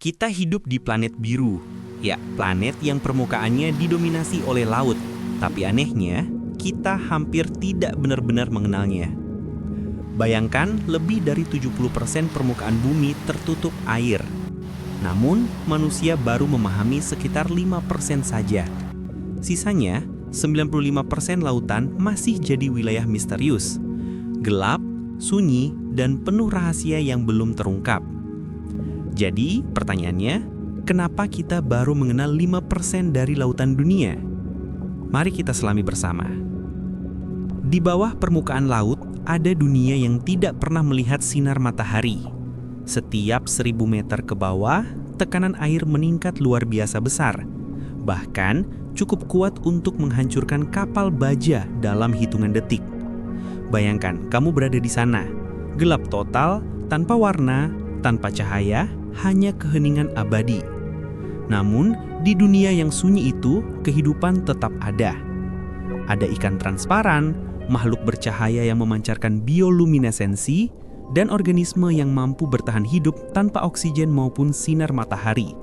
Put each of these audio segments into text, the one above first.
Kita hidup di planet biru. Ya, planet yang permukaannya didominasi oleh laut. Tapi anehnya, kita hampir tidak benar-benar mengenalnya. Bayangkan lebih dari 70% permukaan bumi tertutup air. Namun, manusia baru memahami sekitar 5% saja. Sisanya, 95% lautan masih jadi wilayah misterius. Gelap, sunyi, dan penuh rahasia yang belum terungkap. Jadi, pertanyaannya, kenapa kita baru mengenal 5% dari lautan dunia? Mari kita selami bersama. Di bawah permukaan laut, ada dunia yang tidak pernah melihat sinar matahari. Setiap 1000 meter ke bawah, tekanan air meningkat luar biasa besar. Bahkan, cukup kuat untuk menghancurkan kapal baja dalam hitungan detik. Bayangkan, kamu berada di sana. Gelap total, tanpa warna, tanpa cahaya, hanya keheningan abadi. Namun, di dunia yang sunyi itu, kehidupan tetap ada. Ada ikan transparan, makhluk bercahaya yang memancarkan bioluminesensi, dan organisme yang mampu bertahan hidup tanpa oksigen maupun sinar matahari.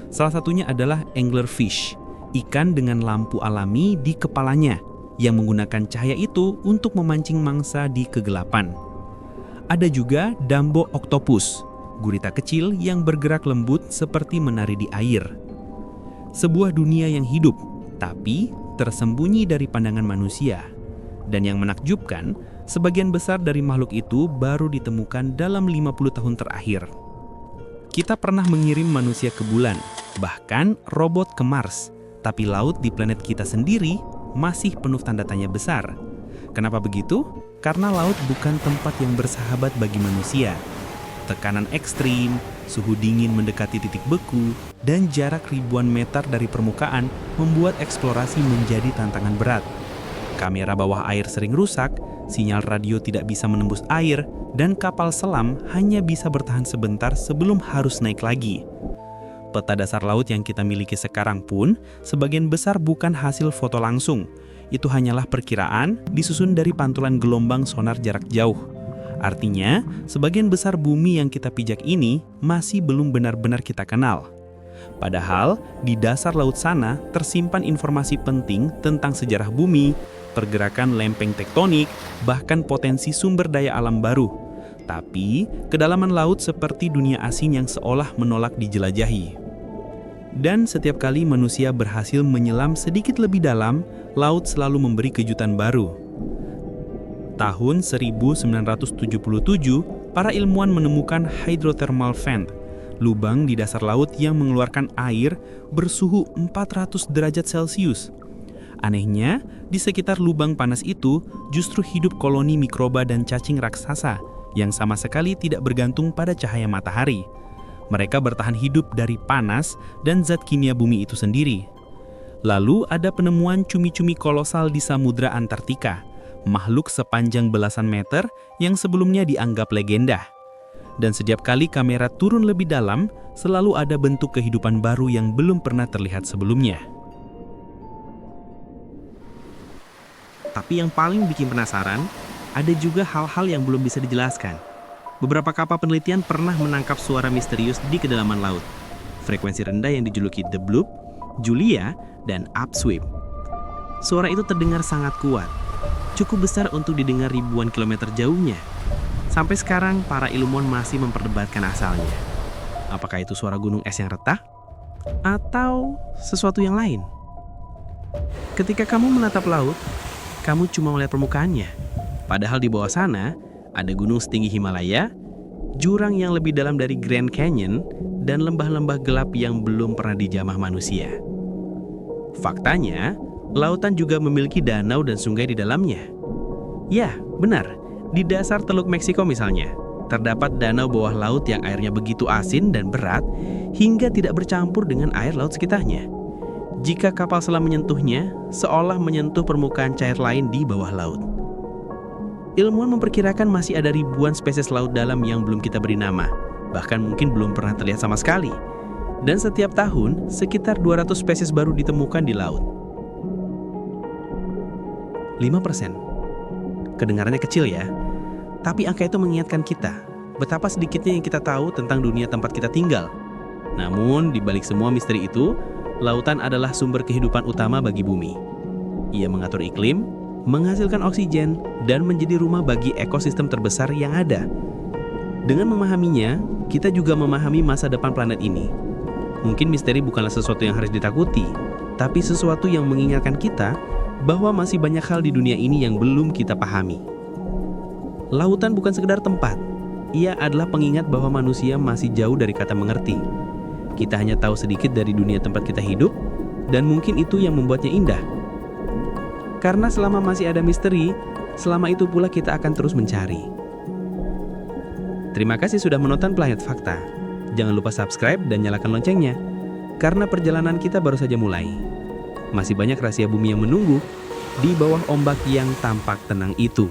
Salah satunya adalah anglerfish, ikan dengan lampu alami di kepalanya, yang menggunakan cahaya itu untuk memancing mangsa di kegelapan. Ada juga Dumbo octopus, gurita kecil yang bergerak lembut seperti menari di air. Sebuah dunia yang hidup, tapi tersembunyi dari pandangan manusia. Dan yang menakjubkan, sebagian besar dari makhluk itu baru ditemukan dalam 50 tahun terakhir. Kita pernah mengirim manusia ke bulan, bahkan robot ke Mars. Tapi laut di planet kita sendiri masih penuh tanda tanya besar. Kenapa begitu? Karena laut bukan tempat yang bersahabat bagi manusia. Tekanan ekstrim, suhu dingin mendekati titik beku, dan jarak ribuan meter dari permukaan membuat eksplorasi menjadi tantangan berat. Kamera bawah air sering rusak, sinyal radio tidak bisa menembus air, dan kapal selam hanya bisa bertahan sebentar sebelum harus naik lagi. Peta dasar laut yang kita miliki sekarang pun sebagian besar bukan hasil foto langsung. Itu hanyalah perkiraan disusun dari pantulan gelombang sonar jarak jauh. Artinya, sebagian besar bumi yang kita pijak ini masih belum benar-benar kita kenal. Padahal, di dasar laut sana tersimpan informasi penting tentang sejarah bumi, pergerakan lempeng tektonik, bahkan potensi sumber daya alam baru. Tapi, kedalaman laut seperti dunia asing yang seolah menolak dijelajahi. Dan setiap kali manusia berhasil menyelam sedikit lebih dalam, laut selalu memberi kejutan baru. Tahun 1977, para ilmuwan menemukan hydrothermal vent, lubang di dasar laut yang mengeluarkan air bersuhu 400 derajat Celcius. Anehnya, di sekitar lubang panas itu justru hidup koloni mikroba dan cacing raksasa yang sama sekali tidak bergantung pada cahaya matahari. Mereka bertahan hidup dari panas dan zat kimia bumi itu sendiri. Lalu ada penemuan cumi-cumi kolosal di Samudra Antartika, makhluk sepanjang belasan meter yang sebelumnya dianggap legenda. Dan setiap kali kamera turun lebih dalam, selalu ada bentuk kehidupan baru yang belum pernah terlihat sebelumnya. Tapi yang paling bikin penasaran, ada juga hal-hal yang belum bisa dijelaskan. Beberapa kapal penelitian pernah menangkap suara misterius di kedalaman laut. Frekuensi rendah yang dijuluki The Bloop, Julia, dan Upsweep. Suara itu terdengar sangat kuat, cukup besar untuk didengar ribuan kilometer jauhnya. Sampai sekarang, para ilmuwan masih memperdebatkan asalnya. Apakah itu suara gunung es yang retak? Atau sesuatu yang lain? Ketika kamu menatap laut, kamu cuma melihat permukaannya. Padahal di bawah sana, ada gunung setinggi Himalaya, jurang yang lebih dalam dari Grand Canyon, dan lembah-lembah gelap yang belum pernah dijamah manusia. Faktanya, lautan juga memiliki danau dan sungai di dalamnya. Ya, benar. Di dasar Teluk Meksiko misalnya, terdapat danau bawah laut yang airnya begitu asin dan berat hingga tidak bercampur dengan air laut sekitarnya. Jika kapal selam menyentuhnya, seolah menyentuh permukaan cair lain di bawah laut. Ilmuwan memperkirakan masih ada ribuan spesies laut dalam yang belum kita beri nama, bahkan mungkin belum pernah terlihat sama sekali. Dan setiap tahun, sekitar 200 spesies baru ditemukan di laut. 5%. Kedengarannya kecil ya, tapi angka itu mengingatkan kita betapa sedikitnya yang kita tahu tentang dunia tempat kita tinggal. Namun, di balik semua misteri itu, lautan adalah sumber kehidupan utama bagi bumi. Ia mengatur iklim, menghasilkan oksigen, dan menjadi rumah bagi ekosistem terbesar yang ada. Dengan memahaminya, kita juga memahami masa depan planet ini. Mungkin misteri bukanlah sesuatu yang harus ditakuti, tapi sesuatu yang mengingatkan kita bahwa masih banyak hal di dunia ini yang belum kita pahami. Lautan bukan sekedar tempat, ia adalah pengingat bahwa manusia masih jauh dari kata mengerti. Kita hanya tahu sedikit dari dunia tempat kita hidup, dan mungkin itu yang membuatnya indah. Karena selama masih ada misteri, selama itu pula kita akan terus mencari. Terima kasih sudah menonton Planet Fakta. Jangan lupa subscribe dan nyalakan loncengnya, karena perjalanan kita baru saja mulai. Masih banyak rahasia bumi yang menunggu di bawah ombak yang tampak tenang itu.